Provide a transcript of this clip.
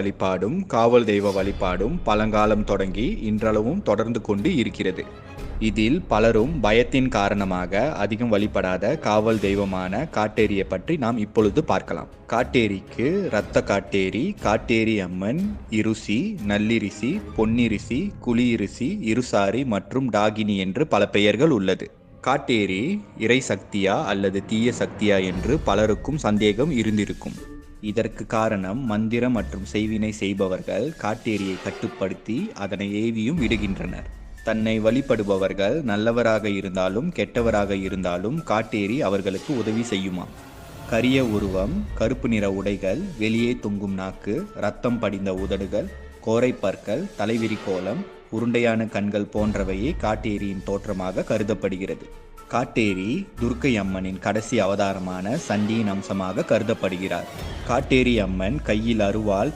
வழிபாடும் காவல் தெய்வ வழிபாடும் பழங்காலம் தொடங்கி இன்றளவும் தொடர்ந்து கொண்டு இருக்கிறது. இதில் பலரும் பயத்தின் காரணமாக அதிகம் வழிபடாத காவல் தெய்வமான காட்டேரியை பற்றி நாம் இப்பொழுது பார்க்கலாம். காட்டேரிக்கு இரத்த காட்டேரி, காட்டேரி அம்மன், இருசி, நல்லிரிசி, பொன்னிரிசி, குளிரிசி, இருசாரி மற்றும் டாகினி என்று பல பெயர்கள் உள்ளது. காட்டேரி இறை சக்தியா அல்லது தீய சக்தியா என்று பலருக்கும் சந்தேகம் இருந்திருக்கும். இதற்கு காரணம் மந்திரம் மற்றும் செய்வினை செய்பவர்கள் காட்டேரியை கட்டுப்படுத்தி அதனை ஏவியும் விடுகின்றனர். தன்னை வழிபடுபவர்கள் நல்லவராக இருந்தாலும் கெட்டவராக இருந்தாலும் காட்டேரி அவர்களுக்கு உதவி செய்யுமா. கரிய உருவம், கருப்பு நிற உடைகள், வெளியே தொங்கும் நாக்கு, இரத்தம் படிந்த உதடுகள், கோரை பற்கள், தலைவிரி கோலம், உருண்டையான கண்கள் போன்றவையே காட்டேரியின் தோற்றமாக கருதப்படுகிறது. காட்டேரி துர்க்கை அம்மனின் கடைசி அவதாரமான சண்டியின் அம்சமாக கருதப்படுகிறார். காட்டேரி அம்மன் கையில் அருவாள்,